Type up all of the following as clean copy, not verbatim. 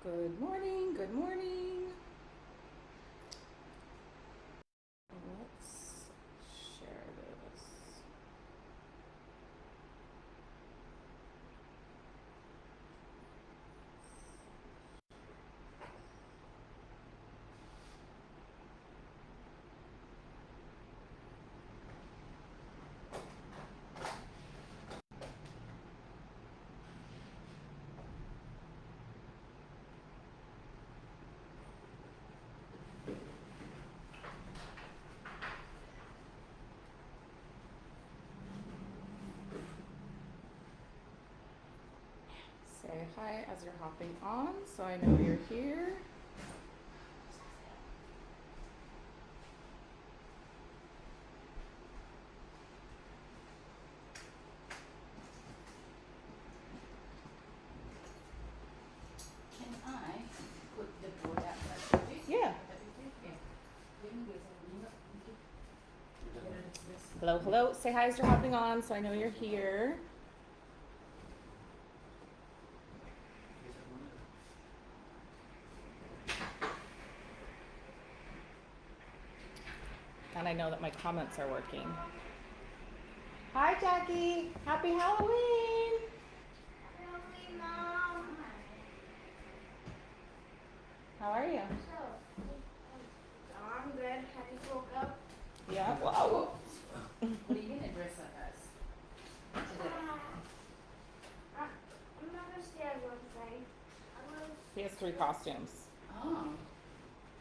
Good morning, good morning. Let's share this. Say hi as you're hopping on so I know you're here. Can I put the board out like this? Yeah. Yeah. Hello, hello. Say hi as you're hopping on so I know you're here. And I know that my comments are working. Hi, Jackie. Happy Halloween. Halloween, Mom. How are you? I'm good. Have you woke up? Yeah. Wow. What are you gonna dress up as today? I'm not gonna stay at one thing. I'm gonna. He has 3 costumes. Oh,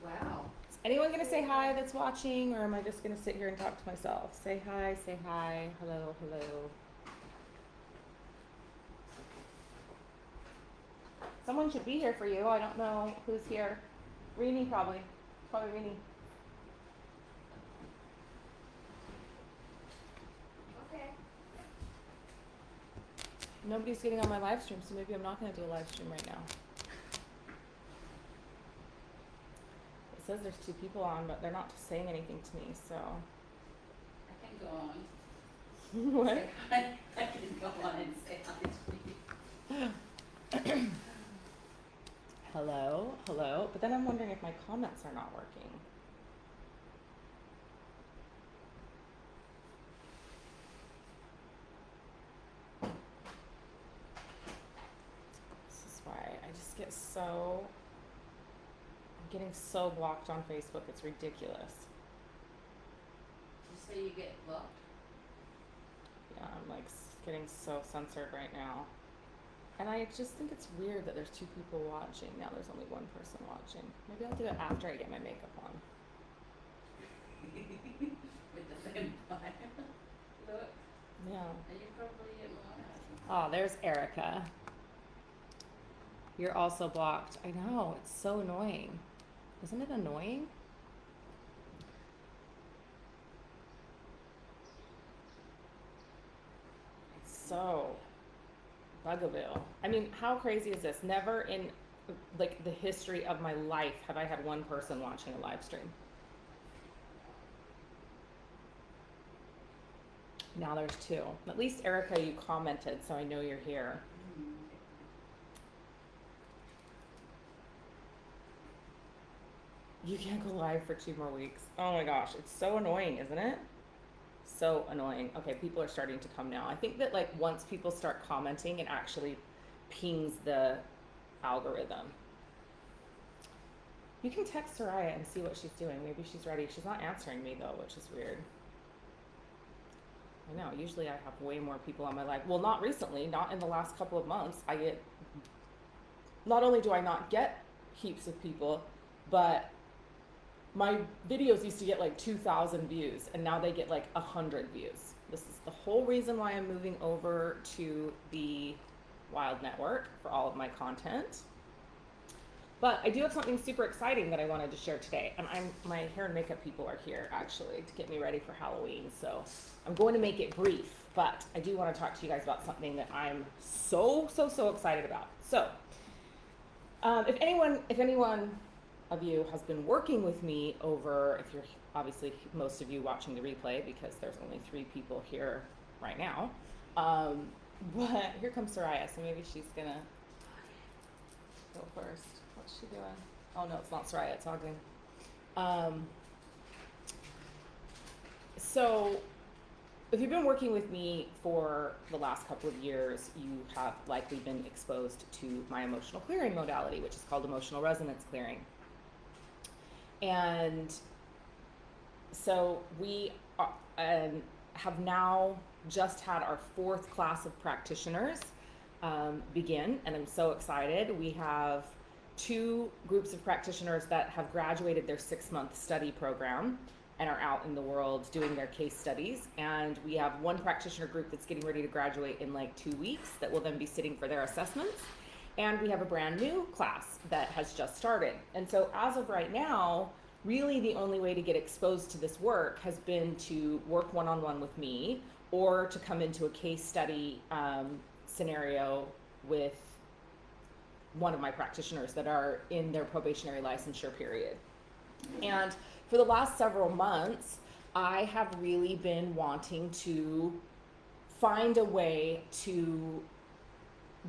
wow. Is anyone gonna say hi that's watching, or am I just gonna sit here and talk to myself? Say hi, hello, hello. Someone should be here for you. I don't know who's here. Reenie probably. Probably Reenie. Okay. Nobody's getting on my live stream, so maybe I'm not gonna do a live stream right now. It says there's 2 people on, but they're not saying anything to me, so. I can go on. What? I can go on and say hi to you. Hello, hello. But then I'm wondering if my comments are not working. This is why I just get so, I'm getting so blocked on Facebook. It's ridiculous. You say you get blocked? Yeah, I'm like getting so censored right now. And I just think it's weird that there's 2 people watching. Now there's only 1 person watching. Maybe I'll do it after I get my makeup on. With the vampire. Look, Yeah. and you probably get more. Oh, there's Erica. You're also blocked. I know, it's so annoying. Isn't it annoying? It's so bugaboo. I mean, how crazy is this? Never in like the history of my life have I had 1 person watching a live stream. Now there's 2. At least Erica, you commented, so I know you're here. You can't go live for 2 more weeks. Oh my gosh, it's so annoying, isn't it? So annoying. Okay, people are starting to come now. I think that like once people start commenting, it actually pings the algorithm. You can text Soraya and see what she's doing. Maybe she's ready. She's not answering me though, which is weird. I know, usually I have way more people on my live. Well, not recently, not in the last couple of months. Not only do I not get heaps of people, but my videos used to get like 2,000 views and now they get like 100 views. This is the whole reason why I'm moving over to the Wild Network for all of my content. But I do have something super exciting that I wanted to share today. And my hair and makeup people are here actually to get me ready for Halloween. So I'm going to make it brief, but I do want to talk to you guys about something that I'm so excited about. So if anyone of you has been working with me over, if you're obviously most of you watching the replay because there's only 3 people here right now. But here comes Soraya, so maybe she's gonna go first. What's she doing? Oh no, it's not Soraya, it's Ogden. So if you've been working with me for the last couple of years, you have likely been exposed to my emotional clearing modality, which is called emotional resonance clearing. And so we have now just had our 4th class of practitioners begin, and I'm so excited. We have 2 groups of practitioners that have graduated their 6-month study program and are out in the world doing their case studies. And we have 1 practitioner group that's getting ready to graduate in like 2 weeks that will then be sitting for their assessments. And we have a brand new class that has just started. And so as of right now, really the only way to get exposed to this work has been to work one-on-one with me, or to come into a case study scenario with one of my practitioners that are in their probationary licensure period. And for the last several months, I have really been wanting to find a way to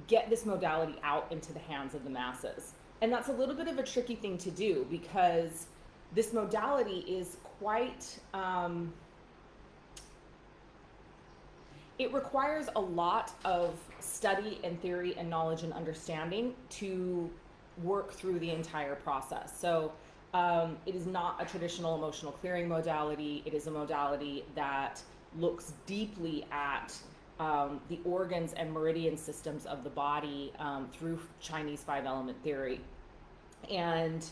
get this modality out into the hands of the masses. And that's a little bit of a tricky thing to do, because this modality is quite, it requires a lot of study and theory and knowledge and understanding to work through the entire process. So it is not a traditional emotional clearing modality. It is a modality that looks deeply at the organs and meridian systems of the body through Chinese 5-element theory. And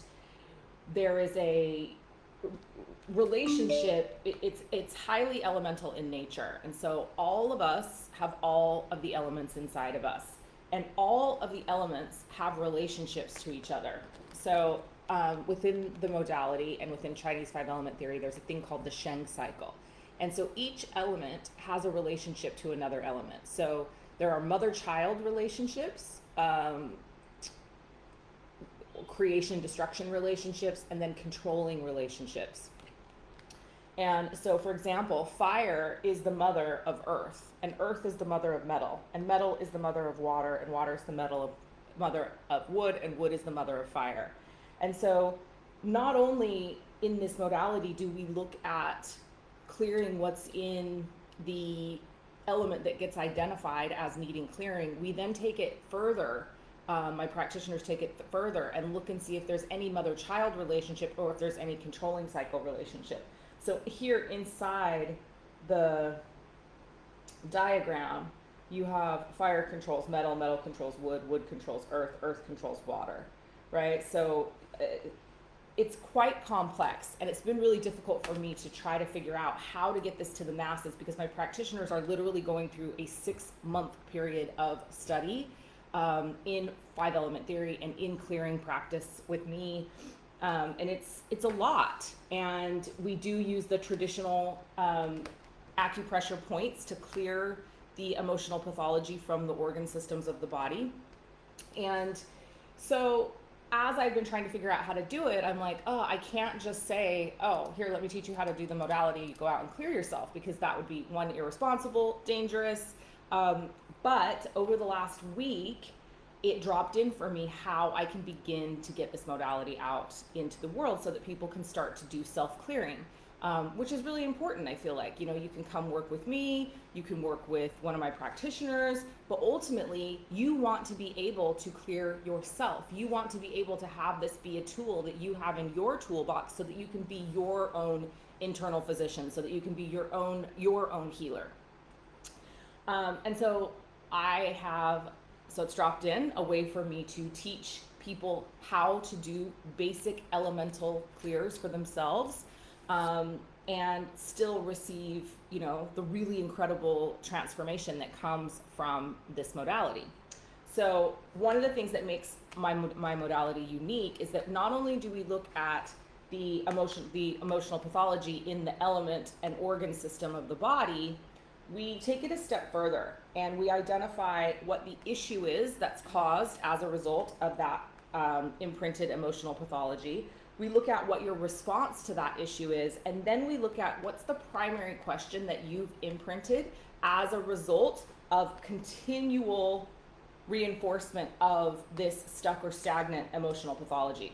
there is a relationship, it's highly elemental in nature. And so all of us have all of the elements inside of us, and all of the elements have relationships to each other. So within the modality and within Chinese 5-element theory, there's a thing called the Shang Cycle. And so each element has a relationship to another element. So there are mother-child relationships, creation, destruction relationships, and then controlling relationships. And so, for example, fire is the mother of earth, and earth is the mother of metal, and metal is the mother of water, and water is the mother of wood, and wood is the mother of fire. And so not only in this modality do we look at clearing what's in the element that gets identified as needing clearing, we then take it further. My practitioners take it further and look and see if there's any mother-child relationship, or if there's any controlling cycle relationship. So here inside the diagram, you have fire controls metal, metal controls wood, wood controls earth, earth controls water, right? So it's quite complex, and it's been really difficult for me to try to figure out how to get this to the masses, because my practitioners are literally going through a 6-month period of study in 5-element theory and in clearing practice with me. And it's a lot, and we do use the traditional acupressure points to clear the emotional pathology from the organ systems of the body. And so as I've been trying to figure out how to do it, I'm like, oh, I can't just say, oh, here, let me teach you how to do the modality, go out and clear yourself, because that would be, 1, irresponsible, dangerous. But over the last week, it dropped in for me how I can begin to get this modality out into the world so that people can start to do self-clearing, which is really important. I feel like, you know, you can come work with me, you can work with one of my practitioners, but ultimately you want to be able to clear yourself. You want to be able to have this be a tool that you have in your toolbox so that you can be your own internal physician, so that you can be your own healer. And so it's dropped in a way for me to teach people how to do basic elemental clears for themselves, and still receive, you know, the really incredible transformation that comes from this modality. So one of the things that makes my modality unique is that not only do we look at the emotional pathology in the element and organ system of the body, we take it a step further and we identify what the issue is that's caused as a result of that imprinted emotional pathology. We look at what your response to that issue is, and then we look at what's the primary question that you've imprinted as a result of continual reinforcement of this stuck or stagnant emotional pathology.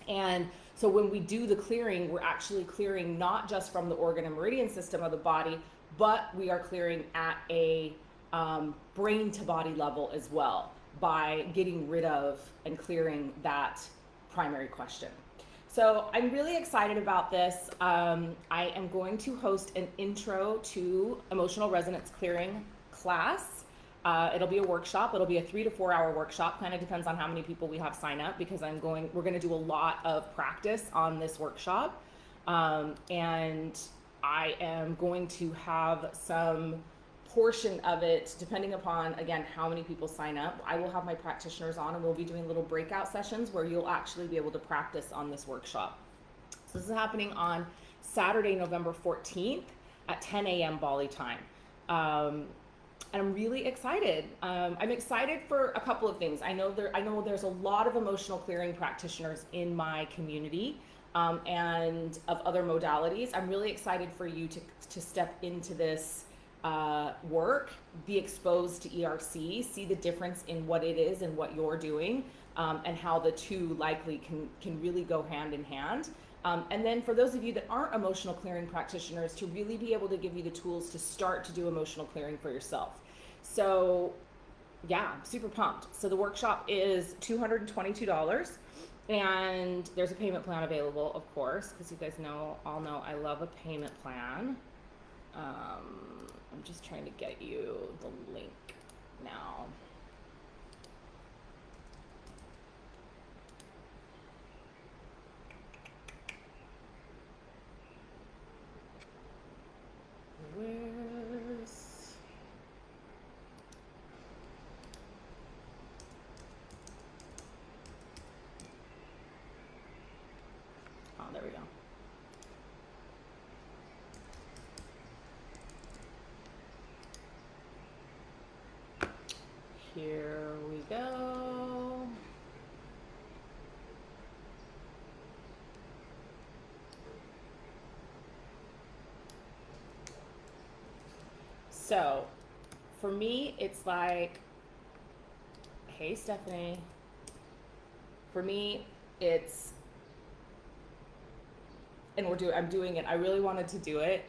And so when we do the clearing, we're actually clearing not just from the organ and meridian system of the body, but we are clearing at a brain to body level as well by getting rid of and clearing that primary question. So I'm really excited about this. I am going to host an intro to emotional resonance clearing class. It'll be a workshop. It'll be a 3 to 4 hour workshop. Kind of depends on how many people we have sign up, because we're going to do a lot of practice on this workshop. And I am going to have some portion of it, depending upon, again, how many people sign up. I will have my practitioners on, and we'll be doing little breakout sessions where you'll actually be able to practice on this workshop. So this is happening on Saturday, November 14th at 10 a.m. Bali time. And I'm really excited. I'm excited for a couple of things. I know there's a lot of emotional clearing practitioners in my community, and of other modalities. I'm really excited for you to step into this work, be exposed to ERC, see the difference in what it is and what you're doing, and how the two likely can really go hand in hand. And then for those of you that aren't emotional clearing practitioners, to really be able to give you the tools to start to do emotional clearing for yourself. So yeah, I'm super pumped. So the workshop is $222, and there's a payment plan available, of course, because you guys all know I love a payment plan. I'm just trying to get you the link now. Oh, there we go. Here we go. So for me, it's like, hey, Stephanie. For me, it's, and I'm doing it. I really wanted to do it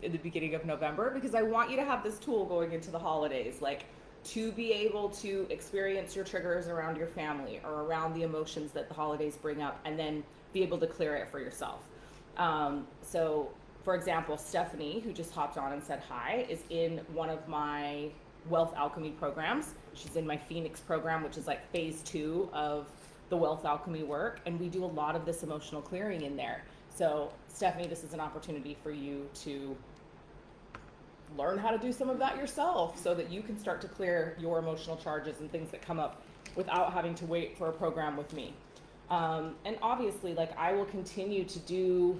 in the beginning of November, because I want you to have this tool going into the holidays, like to be able to experience your triggers around your family or around the emotions that the holidays bring up, and then be able to clear it for yourself. So for example, Stephanie, who just hopped on and said hi, is in one of my Wealth Alchemy programs. She's in my Phoenix program, which is like phase 2 of the Wealth Alchemy work. And we do a lot of this emotional clearing in there. So Stephanie, this is an opportunity for you to learn how to do some of that yourself, so that you can start to clear your emotional charges and things that come up without having to wait for a program with me. And obviously, like, I will continue to do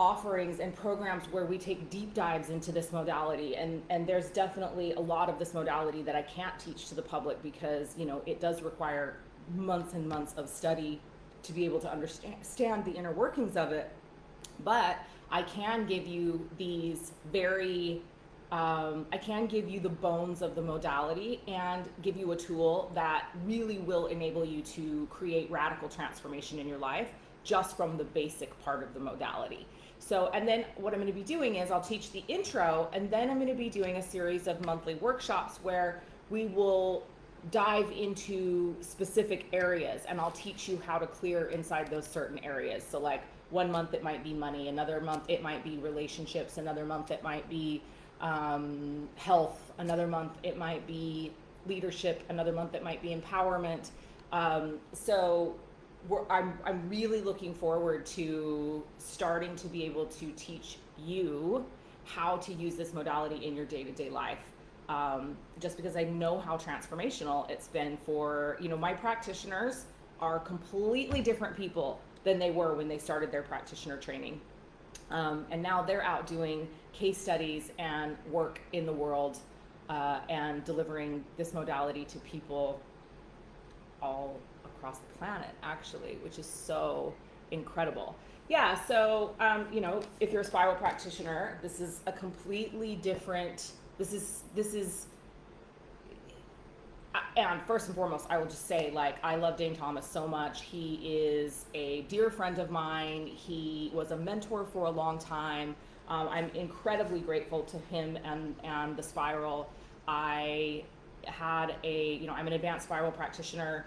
offerings and programs where we take deep dives into this modality, and there's definitely a lot of this modality that I can't teach to the public, because it does require months and months of study to be able to understand the inner workings of it. But I can give you these I can give you the bones of the modality and give you a tool that really will enable you to create radical transformation in your life just from the basic part of the modality. So, and then what I'm going to be doing is I'll teach the intro, and then I'm going to be doing a series of monthly workshops where we will dive into specific areas, and I'll teach you how to clear inside those certain areas. So like, one month it might be money, another month it might be relationships, another month it might be health, another month it might be leadership, another month it might be empowerment. So I'm really looking forward to starting to be able to teach you how to use this modality in your day-to-day life. Just because I know how transformational it's been for, my practitioners are completely different people than they were when they started their practitioner training. And now they're out doing case studies and work in the world, and delivering this modality to people all across the planet, actually, which is so incredible. Yeah, so, if you're a spiral practitioner, this is a completely different, this is and first and foremost, I will just say, like, I love Dane Thomas so much. He is a dear friend of mine. He was a mentor for a long time. I'm incredibly grateful to him and the spiral. I had I'm an advanced spiral practitioner,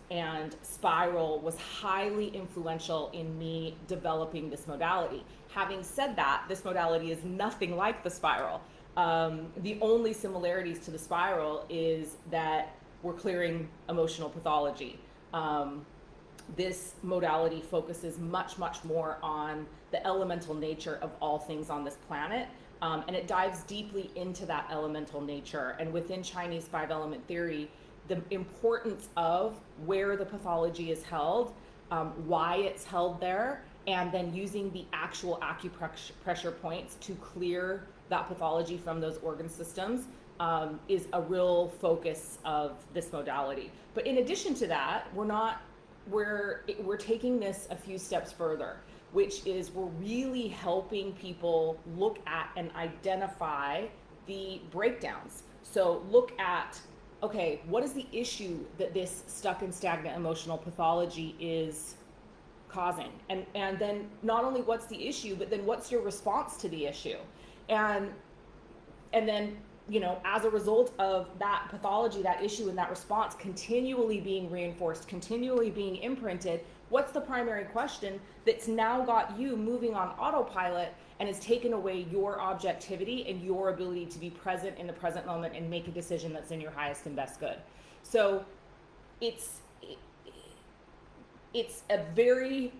and spiral was highly influential in me developing this modality. Having said that, this modality is nothing like the spiral. The only similarities to the spiral is that we're clearing emotional pathology. This modality focuses much, much more on the elemental nature of all things on this planet, and it dives deeply into that elemental nature. And within Chinese five-element theory, the importance of where the pathology is held, why it's held there, and then using the actual acupressure points to clear that pathology from those organ systems is a real focus of this modality. But in addition to that, we're taking this a few steps further, which is we're really helping people look at and identify the breakdowns. So look at, okay, what is the issue that this stuck and stagnant emotional pathology is causing? And then not only what's the issue, but then what's your response to the issue? And then, as a result of that pathology, that issue, and that response continually being reinforced, continually being imprinted, what's the primary question that's now got you moving on autopilot and has taken away your objectivity and your ability to be present in the present moment and make a decision that's in your highest and best good? So it's a very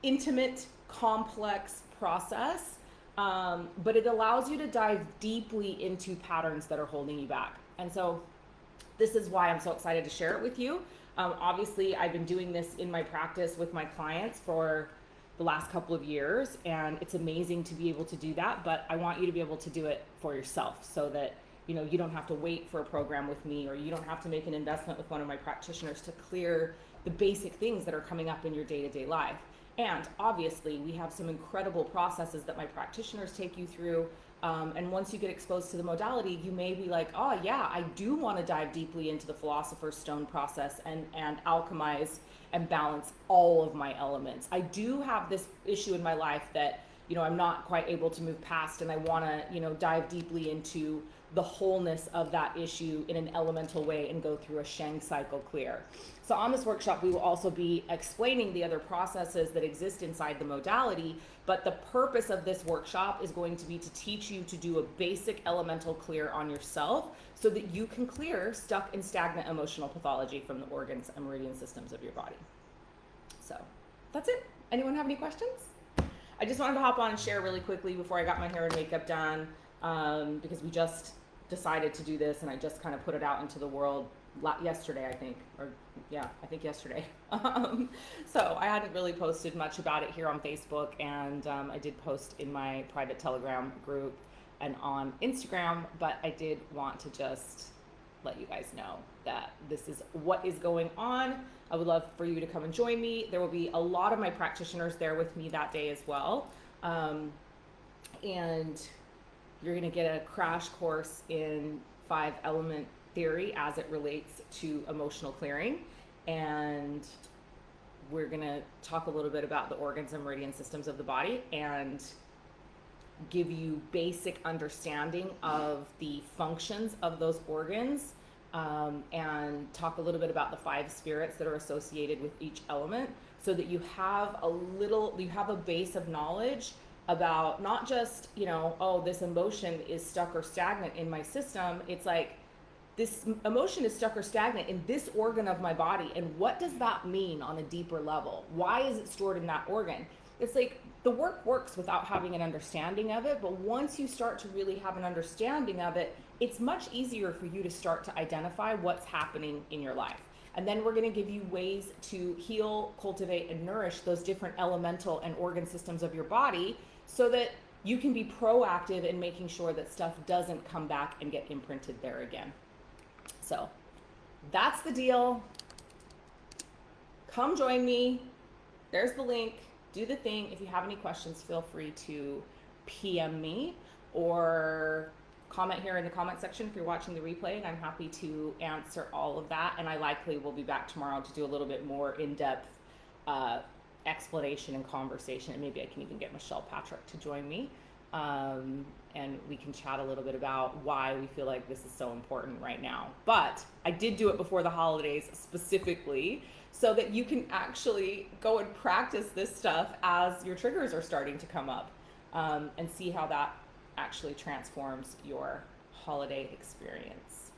intimate, complex process, but it allows you to dive deeply into patterns that are holding you back. And so this is why I'm so excited to share it with you. Obviously, I've been doing this in my practice with my clients for the last couple of years, and it's amazing to be able to do that, but I want you to be able to do it for yourself so that you don't have to wait for a program with me, or you don't have to make an investment with one of my practitioners to clear the basic things that are coming up in your day-to-day life. And obviously, we have some incredible processes that my practitioners take you through. And once you get exposed to the modality, you may be like, oh yeah, I do want to dive deeply into the Philosopher's Stone process and alchemize and balance all of my elements. I do have this issue in my life that, I'm not quite able to move past, and I want to, dive deeply into the wholeness of that issue in an elemental way and go through a Shang Cycle clear. So on this workshop, we will also be explaining the other processes that exist inside the modality, but the purpose of this workshop is going to be to teach you to do a basic elemental clear on yourself so that you can clear stuck and stagnant emotional pathology from the organs and meridian systems of your body. So that's it. Anyone have any questions? I just wanted to hop on and share really quickly before I got my hair and makeup done, because we just decided to do this and I just kind of put it out into the world yesterday, I think yesterday. So I hadn't really posted much about it here on Facebook, and I did post in my private Telegram group and on Instagram, but I did want to just let you guys know that this is what is going on. I would love for you to come and join me. There will be a lot of my practitioners there with me that day as well. And you're going to get a crash course in 5-element theory as it relates to emotional clearing. And we're going to talk a little bit about the organs and meridian systems of the body and give you basic understanding of the functions of those organs, and talk a little bit about the 5 spirits that are associated with each element, so that you have a base of knowledge about not just, this emotion is stuck or stagnant in my system. It's like, this emotion is stuck or stagnant in this organ of my body, and what does that mean on a deeper level? Why is it stored in that organ? It's like the work works without having an understanding of it, but once you start to really have an understanding of it, it's much easier for you to start to identify what's happening in your life. And then we're going to give you ways to heal, cultivate, and nourish those different elemental and organ systems of your body so that you can be proactive in making sure that stuff doesn't come back and get imprinted there again. So that's the deal. Come join me. There's the link. Do the thing. If you have any questions, feel free to PM me or comment here in the comment section if you're watching the replay, and I'm happy to answer all of that. And I likely will be back tomorrow to do a little bit more in-depth explanation and conversation, and maybe I can even get Michelle Patrick to join me, and we can chat a little bit about why we feel like this is so important right now. But I did do it before the holidays specifically so that you can actually go and practice this stuff as your triggers are starting to come up, and see how that actually transforms your holiday experience.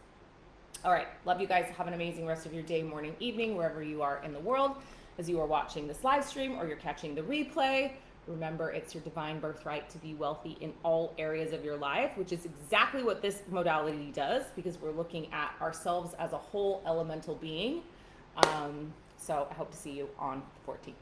All right, love you guys. Have an amazing rest of your day, morning, evening, wherever you are in the world as you are watching this live stream or you're catching the replay. Remember, it's your divine birthright to be wealthy in all areas of your life, which is exactly what this modality does, because we're looking at ourselves as a whole elemental being. So I hope to see you on the 14th.